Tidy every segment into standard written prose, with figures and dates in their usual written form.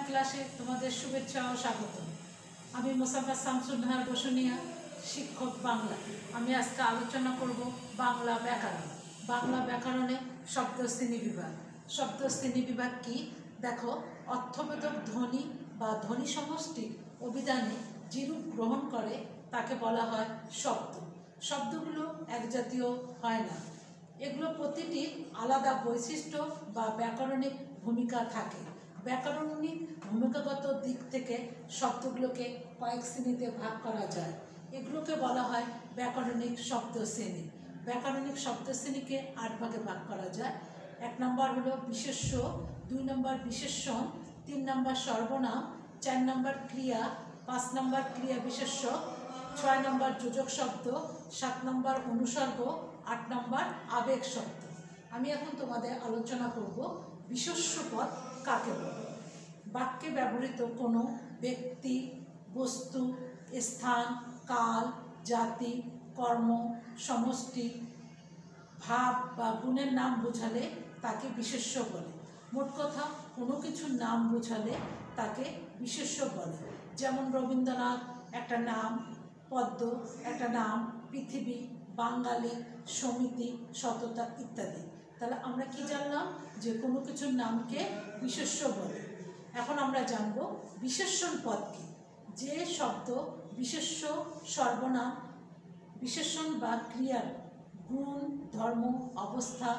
ক্লাসে তোমাদের শুভেচ্ছা ও স্বাগত। আমি মোসাফা শামসুন্নাহার বসুনিয়া, শিক্ষক বাংলা। আমি আজকে আলোচনা করব বাংলা ব্যাকরণ। বাংলা ব্যাকরণে শব্দশ্রেণী বিভাগ। শব্দশ্রেণী বিভাগ কি? দেখো, অর্থবোধক ধ্বনি বা ধ্বনি সমষ্টি অভিধানে যেরূপ গ্রহণ করে তাকে বলা হয় শব্দ। শব্দগুলো একজাতীয় হয় না, এগুলো প্রতিটি আলাদা বৈশিষ্ট্য বা ব্যাকরণিক ভূমিকা থাকে। ব্যাকরণিক ভূমিকাগত দিক থেকে শব্দগুলোকে কয়েক শ্রেণীতে ভাগ করা যায়। এগুলোকে বলা হয় ব্যাকরণিক শব্দশ্রেণী। ব্যাকরণিক শব্দশ্রেণীকে 8 ভাগে ভাগ করা যায়। 1 নম্বর হলো বিশেষ্য, 2 নম্বর বিশেষণ, 3 নম্বর সর্বনাম, 4 নম্বর ক্রিয়া, 5 নম্বর ক্রিয়া বিশেষ্য, 6 নম্বর যোজক শব্দ, 7 নম্বর অনুসর্গ, 8 নম্বর আবেগ শব্দ। আমি এখন তোমাদের আলোচনা করব বিশেষ্য পদ কাকে বলে। বাক্যে ব্যবহৃত কোনো ব্যক্তি, বস্তু, স্থান, কাল, জাতি, কর্ম, সমষ্টি, ভাব বা গুণের নাম বোঝালে তাকে বিশেষ্য বলে। মোট কথা, কোনো কিছুর নাম বোঝালে তাকে বিশেষ্য বলে। যেমন রবীন্দ্রনাথ একটা নাম, পদ্ম একটা নাম, পৃথিবী, বাঙালি, সমিতি, সততা ইত্যাদি। তাহলে আমরা কি জানলাম? যে কোনো কিছুর নামকে বিশেষ্য বলে। এখন আমরা জানব বিশেষণ পদ কি। যে শব্দ বিশেষ্য, সর্বনাম, বিশেষণ বা ক্রিয়ার গুণ, ধর্ম, অবস্থা,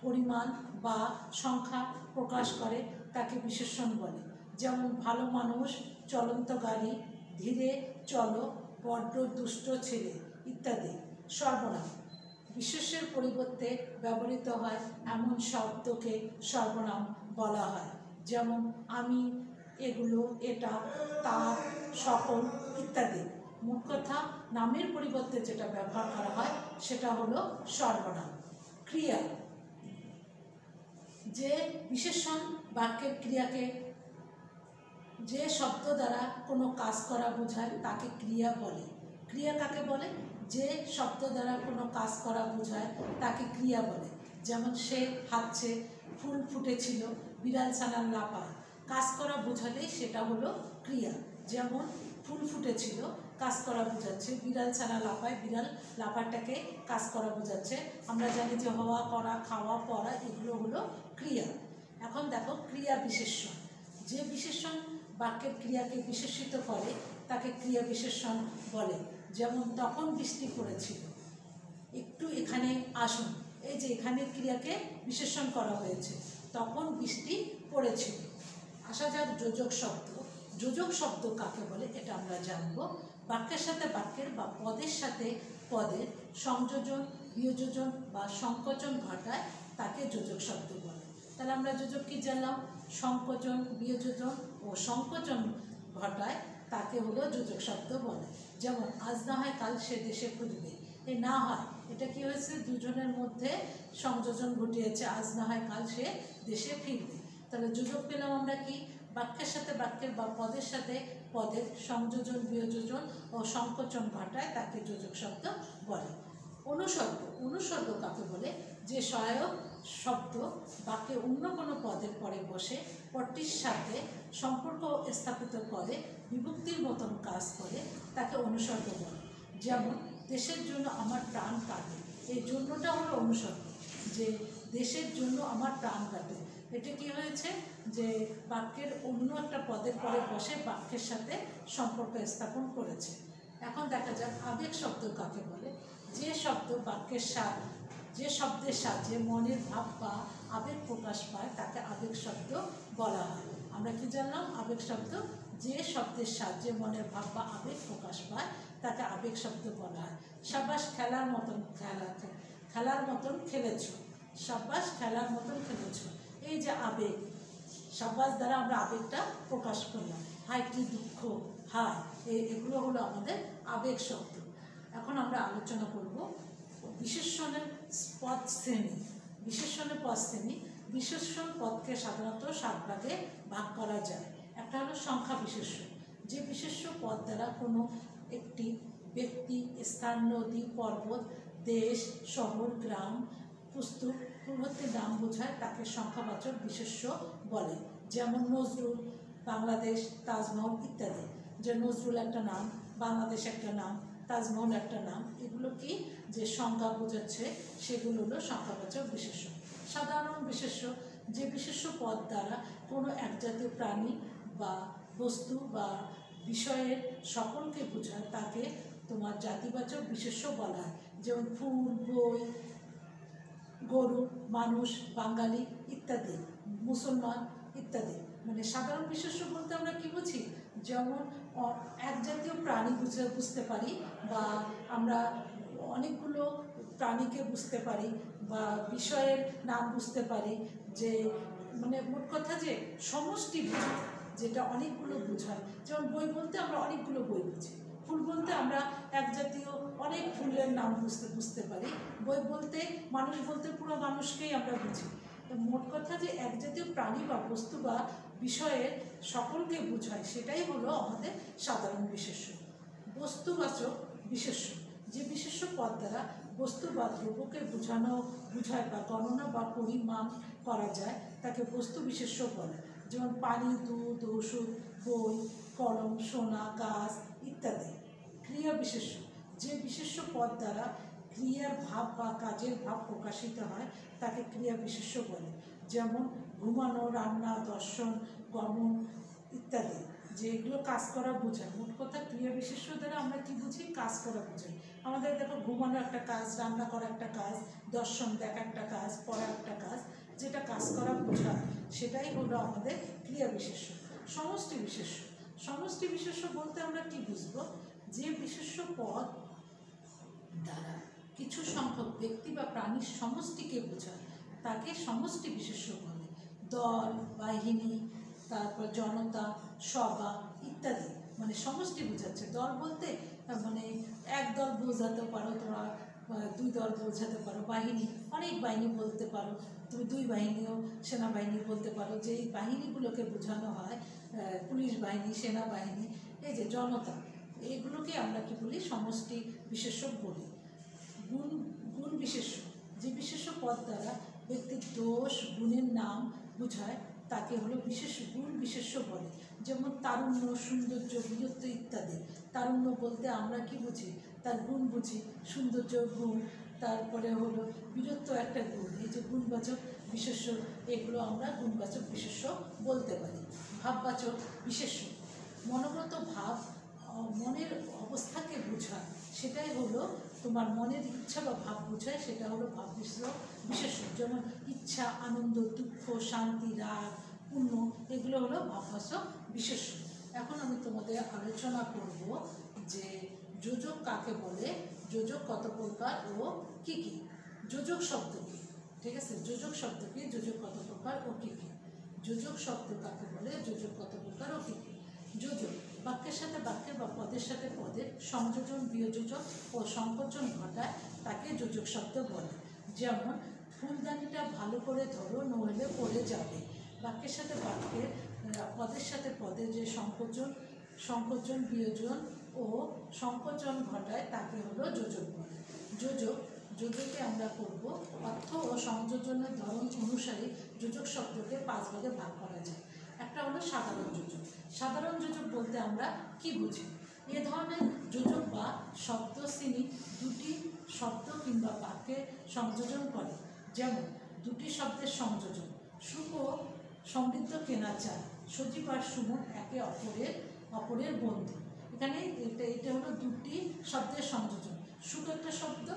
পরিমাণ বা সংখ্যা প্রকাশ করে তাকে বিশেষণ বলে। যেমন ভালো মানুষ, চলন্ত গাড়ি, ধীরে চলো, বড্ড দুষ্ট ছেলে ইত্যাদি। সর্বনাম বিশেষ্যের পরিবর্তে ব্যবহৃত হয় এমন শব্দকে সর্বনাম বলা হয়। যেমন আমি, এগুলো, এটা, তা, সকল ইত্যাদি। মোট কথা, নামের পরিবর্তে যেটা ব্যবহার করা হয় সেটা হলো সর্বনাম। ক্রিয়া, যে বিশেষণ বাক্যের ক্রিয়াকে, যে শব্দ দ্বারা কোনো কাজ করা বোঝায় তাকে ক্রিয়া বলে। ক্রিয়া কাকে বলে? যে শব্দ দ্বারা কোনো কাজ করা বোঝায় তাকে ক্রিয়া বলে। যেমন সে হাঁটছে, ফুল ফুটেছিল, বিড়াল ছানার লাফা। কাজ করা বোঝালে সেটা হলো ক্রিয়া। যেমন ফুল ফুটেছিল কাজ করা বোঝাচ্ছে, বিড়াল ছানা লাফায়, বিড়াল লাফাটাকে কাজ করা বোঝাচ্ছে। আমরা জানি যে হওয়া, করা, খাওয়া, পড়া এগুলো হলো ক্রিয়া। এখন দেখো ক্রিয়া বিশেষণ। যে বিশেষণ বাক্যের ক্রিয়াকে বিশেষিত করে তাকে ক্রিয়া বিশেষণ বলে। যেমন তখন বৃষ্টি পড়েছিল, একটু এখানে আসুন। এই যে এখানে ক্রিয়াকে বিশেষণ করা হয়েছে, তখন বৃষ্টি পড়েছিল। আসা যাক যোজক শব্দ। যোজক শব্দ কাকে বলে এটা আমরা জানব। বাক্যের সাথে বাক্যের বা পদের সাথে পদের সংযোজন, বিয়োজন বা সংকোচন ঘটায় তাকে যোজক শব্দ বলে। তাহলে আমরা যোজক কি জানলাম? সংকোচন, বিয়োজন ও সংকোচন ঘটায় তাকে হলো যোজক শব্দ বলে। যেমন আজ না হয় কাল সে দেশে ফিরবে। এই না হয়, এটা কি হয়েছে? দুজনের মধ্যে সংযোজন ঘটিয়েছে, আজ না হয় কাল সে দেশে ফিরবে। তাহলে যোজক পেলাম আমরা কি? বাক্যের সাথে বাক্যের বা পদের সাথে পদের সংযোজন, বিয়োজন ও সংকোচন ঘটায় তাকে যোজক শব্দ বলে। অনুসর্গ। অনুসর্গ কাকে বলে? যে সহায়ক শব্দ বাক্যে অন্য কোনো পদের পরে বসে পদটির সাথে সম্পর্ক স্থাপিত করে, বিভক্তির মতন কাজ করে, তাকে অনুসর্গ বলে। যেমন দেশের জন্য আমার প্রাণ কাটে, এই জন্যটা হলো অনুসর্গ। যে দেশের জন্য আমার প্রাণ কাটে, এটা কি হয়েছে? যে বাক্যের অন্য একটা পদের পরে বসে বাক্যের সাথে সম্পর্ক স্থাপন করেছে। এখন দেখা যাক আবেগ শব্দ কাকে বলে। যে শব্দ বাক্যের সাথে, যে শব্দের সাথে মনের ভাব বা আবেগ প্রকাশ পায় তাকে আবেগ শব্দ বলা হয়। আমরা কি জানলাম? আবেগ শব্দ যে শব্দের সাহায্যে মনের ভাব বা আবেগ প্রকাশ পায় তাকে আবেগ শব্দ বলা হয়। সাবাস খেলার মতন খেলার মতন খেলেছ, সাবাস খেলার মতন খেলেছ। এই যে আবেগ, সাবাস দ্বারা আমরা আবেগটা প্রকাশ করলাম। হায় কি দুঃখ, হায়, এগুলো হলো আমাদের আবেগ শব্দ। এখন আমরা আলোচনা করব বিশেষণের পদ শ্রেণী। বিশেষণের পদ শ্রেণী। বিশেষণ পদকে সাধারণত 7 ভাগে ভাগ করা যায়। একটা হলো সংখ্যা বিশেষ্য। যে বিশেষ্য পদ দ্বারা কোনো একটি ব্যক্তি, স্থান, নদী, পর্বত, দেশ, শহর, গ্রাম, পুস্তক প্রভৃতির নাম বোঝায় তাকে সংখ্যাবাচক বিশেষ্য বলে। যেমন নজরুল বাংলাদেশ, তাজমহল ইত্যাদি। যে নজরুল একটা নাম, বাংলাদেশ একটা নাম, তাজমহল একটা নাম, এগুলো কি যে সংখ্যা বোঝাচ্ছে, সেগুলো হলো সংখ্যাবাচক বিশেষ্য। সাধারণ বিশেষ্য, যে বিশেষ্য পদ দ্বারা কোনো একজাতীয় প্রাণী বা বস্তু বা বিষয়ের সকলকে বোঝায় তাকে তোমার জাতিবাচক বিশেষ্য বলা হয়। যেমন ফুল, বই, গরু, মানুষ, বাঙালি ইত্যাদি, মুসলমান ইত্যাদি। মানে সাধারণ বিশেষ্য বলতে আমরা কি বুঝি, যেমন এক জাতীয় প্রাণী বুঝতে পারি, বা আমরা অনেকগুলো প্রাণীকে বুঝতে পারি, বা বিষয়ের নাম বুঝতে পারি। যে মানে মোট কথা যে সমষ্টি বোঝায়, যেটা অনেকগুলো বোঝায়। যেমন বই বলতে আমরা অনেকগুলো বই বুঝি, ফুল বলতে আমরা এক জাতীয় অনেক ফুলের নাম বুঝতে পারি, বই বলতে, মানুষ বলতে পুরো মানুষকেই আমরা বুঝি। মোট কথা যে এক জাতীয় প্রাণী বা বস্তু বা বিষয়ের সকলকে বোঝায়, সেটাই হলো আমাদের সাধারণ বিশেষ্য। বস্তুবাচক বিশেষ্য, যে বিশেষ্য পদ দ্বারা বস্তু বা দ্রব্যকে বোঝায় বা গণনা বা পরিমাপ করা যায় তাকে বস্তু বিশেষ্য বলে। যেমন পানি, দুধ, ওষুধ, বই, কলম, সোনা, গাছ ইত্যাদি। ক্রিয়া বিশেষ্য, যে বিশেষ্য পদ দ্বারা ক্রিয়ার ভাব বা কাজের ভাব প্রকাশিত হয় তাকে ক্রিয়া বিশেষ্য বলে। যেমন ঘুমানো, রান্না, দর্শন, গমন ইত্যাদি, যে এগুলো কাজ করা বোঝায়। মোট কথা ক্রিয়া বিশেষ্য দ্বারা আমরা কি বুঝি, কাজ করা বোঝাই। আমাদের দেখো ঘুমানো একটা কাজ, রান্না করা একটা কাজ, দর্শন দেখা একটা কাজ, পড়া একটা কাজ, যেটা কাজ করা বোঝায় সেটাই হলো আমাদের ক্রিয়া বিশেষ্য। সমষ্টি বিশেষ্য, সমষ্টি বিশেষ্য বলতে আমরা কি বুঝবো, যে বিশেষ্য পদ দ্বারা কিছু সংখ্যক ব্যক্তি বা প্রাণীর সমষ্টিকে বোঝায় তাকে সমষ্টি বিশেষ্য বলে। দল, বাহিনী, তারপর জনতা, সভা ইত্যাদি, মানে সমষ্টি বোঝাচ্ছে। দল বলতে মানে এক দল বোঝাতে পারো তোমরা, দুই দল বোঝাতে পারো, বাহিনী অনেক বাহিনী বলতে পারো তুমি, দুই বাহিনীও সেনাবাহিনী বলতে পারো। যে এই বাহিনীগুলোকে বোঝানো হয়, পুলিশ বাহিনী, সেনাবাহিনী। এই যে জনতা, এগুলোকে আমরা কি বলি, সমষ্টি বিশেষ্য বলি। গুণ, গুণ বিশেষ্য, যে বিশেষ্য পদ দ্বারা ব্যক্তির দোষ, গুণের নাম বোঝায় তাকে হলো বিশেষ গুণ বিশেষ্য বলে। যেমন তারুণ্য, সৌন্দর্য, বীরত্ব ইত্যাদি। তারুণ্য বলতে আমরা কি বুঝি, তার গুণ বুঝি, সৌন্দর্য গুণ, তারপরে হলো বীরত্ব একটা গুণ। এই যে গুণবাচক বিশেষ্য, এগুলো আমরা গুণবাচক বিশেষ্য বলতে পারি। ভাববাচক বিশেষ্য, মনোগত ভাব, মনের অবস্থাকে বোঝায়, সেটাই হলো তোমার মনের ইচ্ছা বা ভাব বোঝায়, সেটা হলো ভাব বিশেষ্য। যেমন ইচ্ছা, আনন্দ, দুঃখ, শান্তি, রাগ, পুণ্য, এগুলো হলো ভাববাচক বিশেষ্য। এখন আমি তোমাদের আলোচনা করব যে যোজক কাকে বলে, যোজক কত প্রকার ও কী কী। যোজক শব্দ কী, ঠিক আছে, যোজক শব্দ কি, যোজক কত প্রকার ও কী কী। যোজক শব্দ কাকে বলে, যোজক কত প্রকার ও কী কী। যোজক বাক্যের সাথে বাক্যের বা পদের সাথে পদের সংযোজন, বিয়োজন ও সংকোচন ঘটায় তাকে যোজক শব্দ বলে। যেমন ফুলদানিটা ভালো করে ধরো নইলে পড়ে যাবে। বাক্যের সাথে বাক্যের, পদের সাথে পদের যে সংকোচন, বিয়োজন ও সংকোচন ঘটায় তাকে হলো যোজক বলে। যোজকে আমরা করব অর্থ ও সংযোজনের ধরন অনুসারে যোজক শব্দকে 5 ভাগে ভাগ করা যায়। একটা হলো সাধারণ যোজক। সাধারণ যোজক বলতে আমরা কি বুঝি, এ ধরনের যোজক বা শব্দ শ্রেণী দুটি শব্দ কিংবা বাক্যে সংযোজন করে। যেমন দুটি শব্দের সংযোজন, সুখ ও সমৃদ্ধ কেনা চায়, সজীব আর সুমন একে অপরের বন্ধু। এখানে এটা হলো দুটি শব্দের সংযোজন। সুখ একটা শব্দ,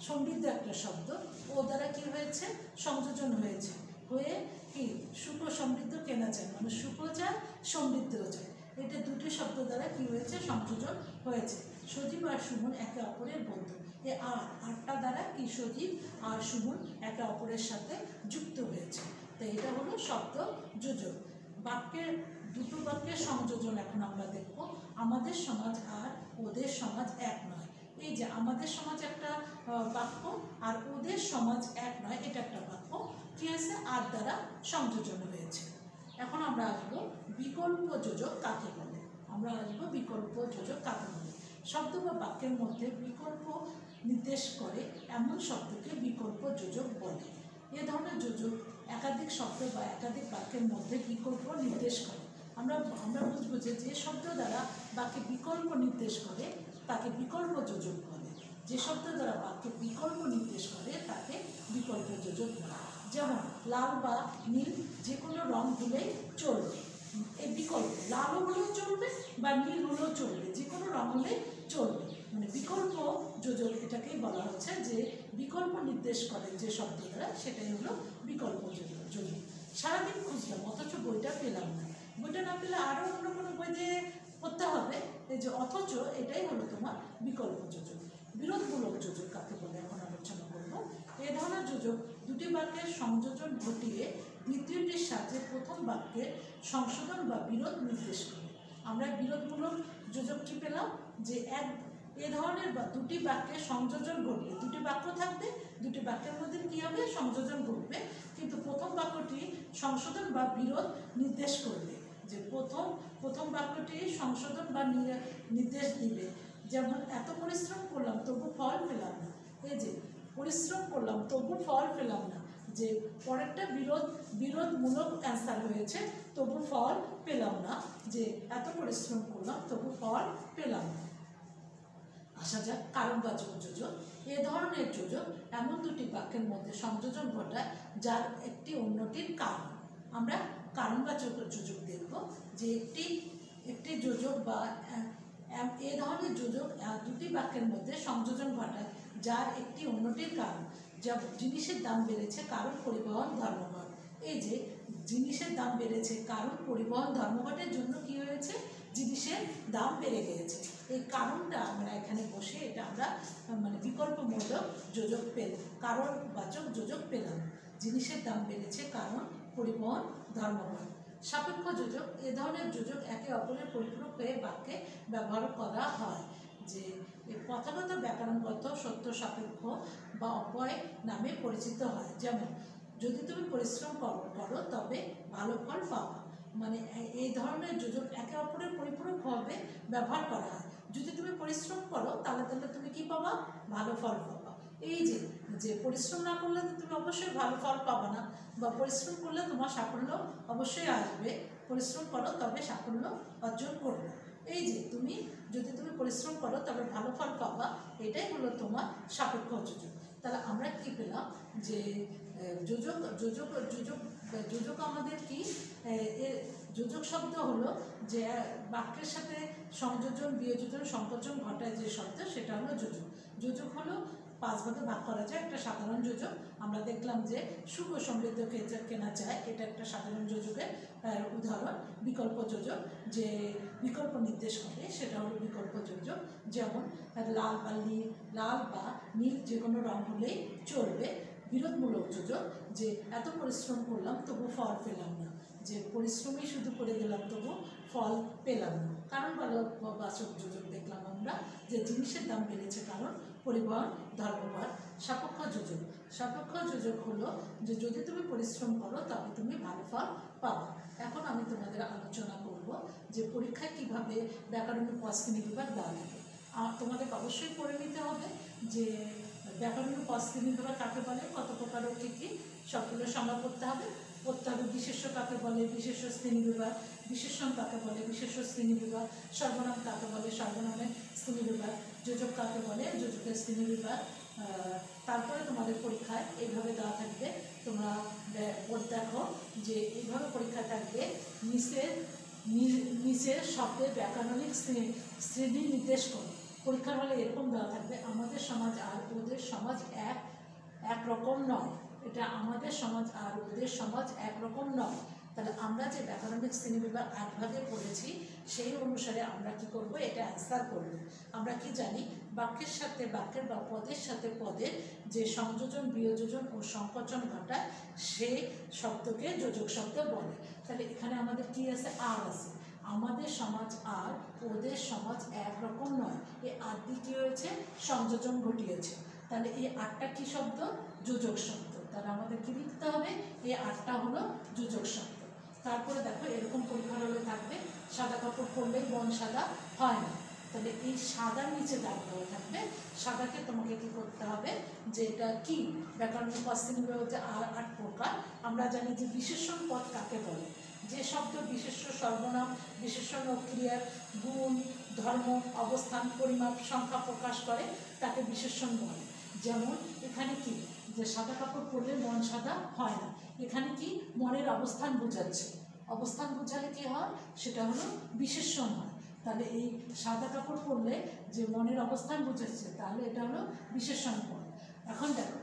সমৃদ্ধ একটা শব্দ, ও দ্বারা কি হয়েছে, সংযোজন হয়েছে, হয়ে কি সুখ ও সমৃদ্ধ কেনা চায়, মানে সুখও চায়, সমৃদ্ধও চায়। এটা দুটি শব্দ দ্বারা কি হয়েছে, সংযোজন হয়েছে। সজীব আর সুমন একে অপরের বন্ধু, এ আটটা দ্বারা কি সজীব আর সুমন একে অপরের সাথে যুক্ত হয়েছে। তো এটা হলো শব্দ যোজক। বাক্যের, দুটো বাক্যের সংযোজন এখন আমরা দেখব। আমাদের সমাজ আর ওদের সমাজ এক নয়। এই যে আমাদের সমাজ একটা বাক্য, আর ওদের সমাজ এক নয়, এটা একটা বাক্য কি হয়েছে, আর দ্বারা সংযোজন হয়েছে। এখন আমরা আসবো বিকল্প যোজক কাকে বলে। বিকল্প যোজক কাকে বলে। শব্দ বা বাক্যের মধ্যে বিকল্প নির্দেশ করে এমন শব্দকে বিকল্প যোজক বলে। এ ধরনের যোজক একাধিক শব্দ বা একাধিক বাক্যের মধ্যে বিকল্প নির্দেশ করে। আমরা আমরা বুঝবো যে যে শব্দ দ্বারা বাক্যে বিকল্প নির্দেশ করে তাকে বিকল্প যোজক বলে। যে শব্দ দ্বারা বাক্যে বিকল্প নির্দেশ করে তাকে বিকল্প যোজক বলে। যেমন লাল বা নীল যে কোনো রং হলেই চলবে, এই বিকল্প লালও হলেও চলবে বা নীল হলেও চলবে, যে কোনো রং হলেই চলবে, মানে বিকল্প যোজক এটাকেই বলা হচ্ছে যে বিকল্প নির্দেশ করে যে শব্দ দ্বারা সেটাই হলো বিকল্প যোজক। সারাদিন খুঁজলাম অথচ বইটা পেলাম না, বইটা না পেলে আরও অন্য কোনো বই দিয়ে পড়তে হবে, এই যে অথচ এটাই হলো তোমার বিকল্প যোজক। বিরোধমূলক যোজক কাকে বলে এখন আলোচনা করব। এ ধরনের যোজক দুটি বাক্যের সংযোজন ঘটিয়ে দ্বিতীয়টির সাথে প্রথম বাক্যের সংশোধন বা বিরোধ নির্দেশ করে। আমরা বিরোধমূলক যোজকটি পেলাম যে এ ধরনের দুটি বাক্যের সংযোজন ঘটবে, দুটি বাক্য থাকবে, দুটি বাক্যের মধ্যে কী হবে সংযোজন ঘটবে, কিন্তু প্রথম বাক্যটি সংশোধন বা বিরোধ নির্দেশ করবে, যে প্রথম বাক্যটি সংশোধন বা নির্দেশ দিবে। যেমন এত পরিশ্রম করলাম তবু ফল পেলাম না, এই যে পরিশ্রম করলাম তবু ফল পেলাম না, যে পরেরটা বিরোধমূলক অ্যান্সার হয়েছে, তবু ফল পেলাম না, যে এত পরিশ্রম করলাম তবু ফল পেলাম না। আসা যাক কারণবাচক যোজক। এ ধরনের যোজক এমন দুটি বাক্যের মধ্যে সংযোজন ঘটায় যার একটি অন্যটির কারণ। আমরা কারণবাচক যোজক দেখব যে একটি যোজক বা এ ধরনের যোজক দুটি বাক্যের মধ্যে সংযোজন ঘটায় যার একটি অন্যটির কারণ। যেমন জিনিসের দাম বেড়েছে কারণ পরিবহন ধর্মঘট, এই যে জিনিসের দাম বেড়েছে কারণ পরিবহন ধর্মঘটের জন্য কি হয়েছে, জিনিসের দাম বেড়ে গিয়েছে। এই কারণটা আমরা এখানে বসে এটা আমরা মানে বিকল্পমূলক যোজক পেলাম, কারণবাচক যোজক পেলাম। জিনিসের দাম বেড়েছে কারণ পরিবহন ধর্মঘট। সাপেক্ষ যোজক। এ ধরনের যোজক একে অপরের পরিপূরক হয়ে বাক্যে ব্যবহার করা হয়, যে প্রথাগত ব্যাকরণগত সত্য সাপেক্ষ বা অপয় নামে পরিচিত হয়। যেমন যদি তুমি পরিশ্রম করো তবে ভালো ফল পাবা, মানে এই ধরনের যোজক একে অপরের পরিপূরক ভাবে ব্যবহার করা হয়। যদি তুমি পরিশ্রম করো তাহলে তুমি কি পাবা, ভালো ফল পাবা। এই যে পরিশ্রম না করলে তো তুমি অবশ্যই ভালো ফল পাবা না, বা পরিশ্রম করলে তোমার সাফল্য অবশ্যই আসবে, পরিশ্রম করো তবে সাফল্য অর্জন করবে। এই যে যদি তুমি পরিশ্রম করো তবে ভালো ফল পাবা, এটাই হলো তোমার সাপেক্ষ যোজক। তাহলে আমরা কি পেলাম যে যোজক আমাদের কি, যোজক শব্দ হলো যে বাক্যের সাথে সংযোজন বিয়োজন সংকোচন ঘটায় যে শব্দ সেটা হলো যোজক। যোজক হলো 5 ভাগে ভাগ করা যায়। একটা সাধারণ যোজক আমরা দেখলাম যে সুখ ও সমৃদ্ধ কেনা চায়, এটা একটা সাধারণ যোজকের উদাহরণ। বিকল্প যোজক যে বিকল্প নির্দেশ করে সেটা হলো বিকল্প যোজক। যেমন লাল বা নীল যে কোনো রং হলেই চলবে। বিরোধমূলক যোজক যে এত পরিশ্রম করলাম তবু ফল পেলাম না, যে পরিশ্রমই শুধু করে গেলাম তবু ফল পেলাম না। কারণবাচক যোজক দেখলাম আমরা যে জিনিসের দাম বেড়েছে কারণ পরিবহন ধর্মঘট। সাপেক্ষ যোজক হলো যে যদি তুমি পরিশ্রম করো তবে তুমি ভালো ফল পাবা। এখন আমি তোমাদের আলোচনা করব যে পরীক্ষায় কিভাবে ব্যাকরণিক পদ শ্রেণীবিভাগ দেওয়া থাকে। তোমাদের অবশ্যই পড়ে নিতে হবে যে ব্যাকরণিক পদ শ্রেণীবিভাগ কাকে বলে, কত প্রকার ও কী সবগুলো সংজ্ঞা করতে হবে। বিশেষ্য কাকে বলে, বিশেষ্য শ্রেণীবিভাগ, বিশেষণ কাকে বলে, বিশেষ্য শ্রেণীবিভাগ, সর্বনাম কাকে বলে, সর্বনামের শ্রেণীবিভাগ, যোজক কাকে বলে, যোজকের শ্রেণীবিভাগ। তারপরে তোমাদের পরীক্ষায় এইভাবে দেওয়া থাকবে, তোমরা দেখো যে এইভাবে পরীক্ষা থাকবে। নিচের শব্দের ব্যাকরণিক শ্রেণী নির্দেশ করো। পরীক্ষার হলে এরকম দেওয়া থাকবে, আমাদের সমাজ আর ওদের সমাজ একরকম নয়। এটা আমাদের সমাজ আর ওদের সমাজ একরকম নয়। তাহলে আমরা যে ব্যাকরণিক শ্রেণীবিভাগ 8 ভাগে পড়েছি সেই অনুসারে আমরা কি করব, এটা অ্যান্সার করব। আমরা কি জানি, বাক্যের বা পদের সাথে পদের যে সংযোজন বিয়োজন ও সংকোচন ঘটায় সেই শব্দকে যোজক শব্দ বলে। তাহলে এখানে আমাদের কি আছে, আর আছে। আমাদের সমাজ আর ওদের সমাজ একরকম নয়, এই আর দিয়ে কী হয়েছে, সংযোজন ঘটিয়েছে। তাহলে এই 8টা কি শব্দ, যোজক শব্দ। তাহলে আমাদের কি লিখতে হবে, এই 8টা হলো যোজক শব্দ। তারপরে দেখো এরকম পরীক্ষার হলে থাকবে, সাদা কাপড় পরলেই বন সাদা হয় না। তাহলে এই সাদার নিচে দাগ দেওয়া থাকবে, সাদাকে তোমাকে কি করতে হবে, যে এটা কি ব্যাকরণিক পদ শ্রেণীবিভাগ যে 8 প্রকার। আমরা জানি যে বিশেষণ পদ কাকে বলে, যে শব্দ বিশেষ্য সর্বনাম বিশেষণ ও ক্রিয়ার গুণ, ধর্ম, অবস্থান, পরিমাপ, সংখ্যা প্রকাশ করে তাকে বিশেষণ বলে। যেমন এখানে কি, যে সাদা কাপড় পরলে মন সাদা হয় না, এখানে কি মনের অবস্থান বোঝাচ্ছে। অবস্থান বোঝালে কি হয়, সেটা হলো বিশেষণ হয়। তাহলে এই সাদা কাপড় পরলে যে মনের অবস্থান বোঝাচ্ছে, তাহলে এটা হলো বিশেষণ পদ। এখন দেখো,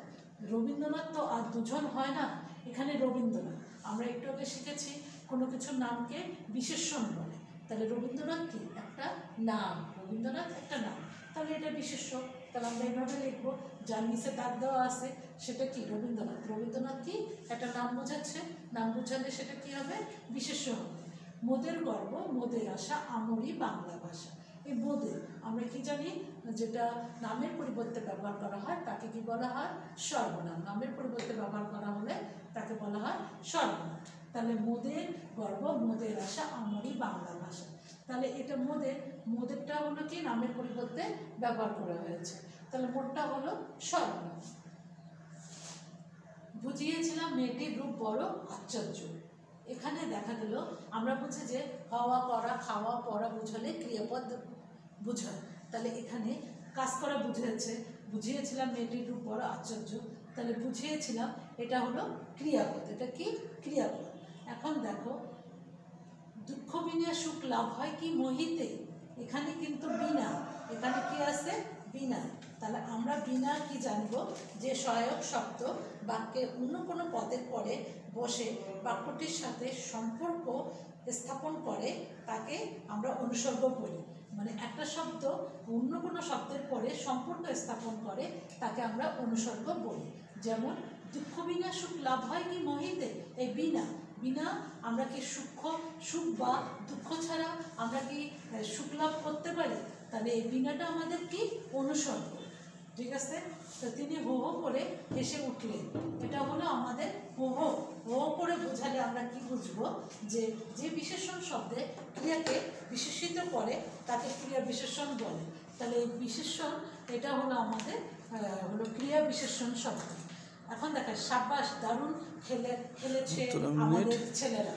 রবীন্দ্রনাথ তো আর দুজন হয় না, এখানে রবীন্দ্রনাথ আমরা একটু আগে শিখেছি কোনো কিছুর নামকে বিশেষণ বলে। তাহলে রবীন্দ্রনাথ কি একটা নাম, রবীন্দ্রনাথ একটা নাম, তাহলে এটা বিশেষ্য। তাহলে আমরা এইভাবে লিখবো, যার নিচে দাগ দেওয়া আছে সেটা কি রবীন্দ্রনাথ। রবীন্দ্রনাথ কি একটা নাম বোঝাচ্ছে, নাম বোঝালে সেটা কি হবে, বিশেষ্য হবে। মোদের গর্ব, মোদের আশা, আমরি বাংলা ভাষা। এই মোদের আমরা কি জানি, যেটা নামের পরিবর্তে ব্যবহার করা হয় তাকে কি বলা হয়, সর্বনাম। নামের পরিবর্তে ব্যবহার করা হলে তাকে বলা হয় সর্বনাম। তাহলে মোদের গর্ব, মোদের আশা, আমরি বাংলা ভাষা। তাহলে এটা মোদের, মোদেরটা হলো কি নামের পরিবর্তে ব্যবহার করা হয়েছে, তাহলে মোটটা হলো সর্বনাম। বুঝিয়েছিলাম মেয়েটির রূপ বড় আশ্চর্য। এখানে দেখা গেল আমরা বলছি যে হওয়া, করা, খাওয়া, পড়া বুঝালে ক্রিয়াপদ বুঝায়। তাহলে এখানে কাজ করা বুঝিয়েছে, বুঝিয়েছিলাম মেয়েটির রূপ বড় আশ্চর্য, তাহলে বুঝিয়েছিলাম এটা হলো ক্রিয়াপদ, এটা কি ক্রিয়াপদ। এখন দেখো, দুঃখ বিনা সুখ লাভ হয় কি মোহিতে, এখানে কিন্তু বিনা, এখানে কি আছে বিনা। তাহলে আমরা বিনা কি জানবো, যে সহায়ক শব্দ বাক্যে অন্য কোনো পদের পরে বসে বাক্যটির সাথে সম্পর্ক স্থাপন করে তাকে আমরা অনুসর্গ বলি। মানে একটা শব্দ অন্য কোনো শব্দের পরে সম্পর্ক স্থাপন করে তাকে আমরা অনুসর্গ বলি। যেমন দুঃখ বিনা সুখ লাভ হয় কি মোহিতে, এই বিনা, বিনা আমরা কি সুখ বা দুঃখ ছাড়া আমরা কি সুখ লাভ করতে পারি, তাহলে এই বিনাটা আমাদের কি অনুসর্গ। ঠিক আছে, তো তিনি হো হো করে হেসে উঠলেন, এটা হলো আমাদের হো হো। হো করে বোঝালে আমরা কি বুঝবো, যে যে বিশেষণ শব্দে ক্রিয়াকে বিশেষিত করে তাকে ক্রিয়া বিশেষণ বলে। তাহলে এই বিশেষণ এটা হলো আমাদের হলো ক্রিয়া বিশেষণ শব্দ। এখন দেখা, সাব্বাস দারুণ খেলেছে আমাদের ছেলেরা।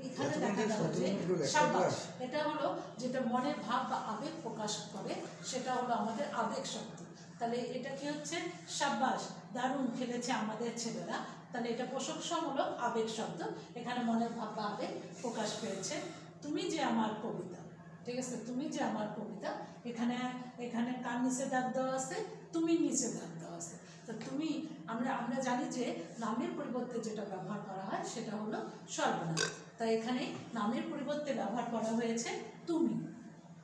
এখানে দেখা গেল যে সাব্বাস এটা হলো যেটা মনের ভাব বা আবেগ প্রকাশ করে, সেটা হলো আমাদের আবেগ শব্দ। তাহলে এটা কি হচ্ছে, সাব্বাস দারুণ খেলেছে আমাদের ছেলেরা, তাহলে এটা প্রশংসামূলক আবেগ শব্দ, এখানে মনের ভাব বা আবেগ প্রকাশ পেয়েছে। তুমি যে আমার কবিতা, ঠিক আছে, তুমি যে আমার কবিতা, এখানে এখানে কার নিচে দাগ দেওয়া আছে, তুমি নিচে দাগ দেওয়া আছে। তো তুমি, আমরা জানি যে নামের পরিবর্তে যেটা ব্যবহার করা হয় সেটা হলো সর্বনাম। তাই এখানে নামের পরিবর্তে ব্যবহার করা হয়েছে তুমি,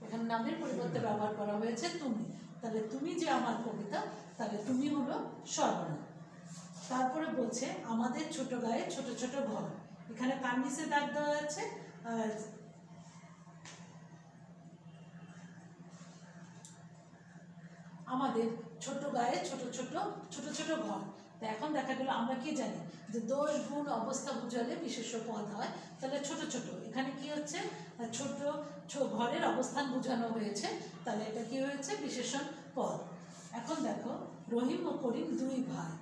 এখানে নামের পরিবর্তে ব্যবহার করা হয়েছে তুমি। তাহলে তুমি যে আমার কবিতা, তাহলে তুমি হলো সর্বনাম। তারপরে বলছে আমাদের ছোট গায়ে ছোট ছোট ঘর, এখানে কার নিচে দাগ দেওয়া আছে, আমাদের ছোট গায়ে ছোট ছোট ছোট ছোট ঘর। তা এখন দেখা গেল আমরা কি জানি, যে দোষ গুণ অবস্থা বুঝালে বিশেষ্য পদ হয়, তাহলে ছোট ছোট, এখানে কি হচ্ছে, ছোট ঘরের অবস্থান বোঝানো হয়েছে, তাহলে এটা কি হয়েছে, বিশেষণ পদ। এখন দেখো, রহিম ও করিম দুই ভাই।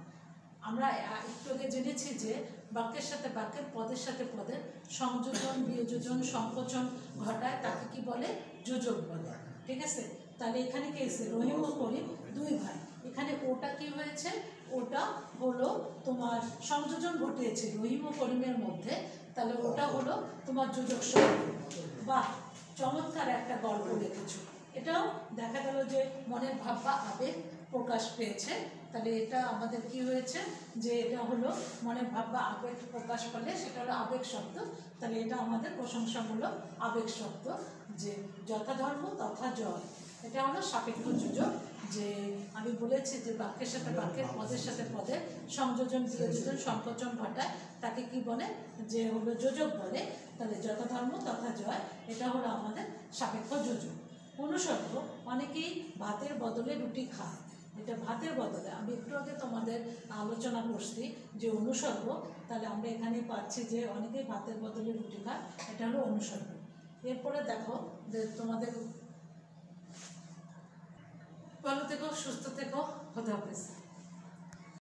আমরা একটু আগে জেনেছি যে বাক্যের সাথে বাক্যের, পদের সাথে পদের সংযোজন, বিয়োজন, সংকোচন ঘটায় তাকে কি বলে, যোজক বলে। ঠিক আছে, তাহলে এখানে কি এসে রহিম ও করিম দুই ভাই, এখানে ওটা কি হয়েছে, ওটা হলো তোমার সংযোজন ঘটিয়েছে রহিম ও করিমের মধ্যে, তাহলে ওটা হলো তোমার যোজক শব্দ। বা চমৎকার একটা গল্প লিখেছো, এটাও দেখা গেল যে মনের ভাব বা আবেগ প্রকাশ পেয়েছে, তাহলে এটা আমাদের কি হয়েছে, যে এটা হলো মনের ভাব বা আবেগ প্রকাশ পেলে সেটা হলো আবেগ শব্দ। তাহলে এটা আমাদের প্রশংসামূলক আবেগ শব্দ। যে যথাধর্ম তথা জয়, এটা হলো সাপেক্ষ যোজক। যে আমি বলেছি যে বাক্যের সাথে বাক্যের, পদের সাথে পদের সংযোজন, বিয়োজন, সংকোচন ঘটায় তাকে কি বলে, যে হলো যোজক বলে। তাহলে যথাধর্ম তথা জয়, এটা হলো আমাদের সাপেক্ষ যোজক। অনুসর্গ, অনেকেই ভাতের বদলে রুটি খায়, এটা ভাতের বদলে, আমি একটু আগে তোমাদের আলোচনা করছি যে অনুসর্গ, তাহলে আমরা এখানে পাচ্ছি যে অনেকেই ভাতের বদলে রুটি খায়, এটা হলো অনুসর্গ। এরপরে দেখো যে তোমাদের ভালো থেকো, সুস্থ থেকো, খোদা হাফেজ।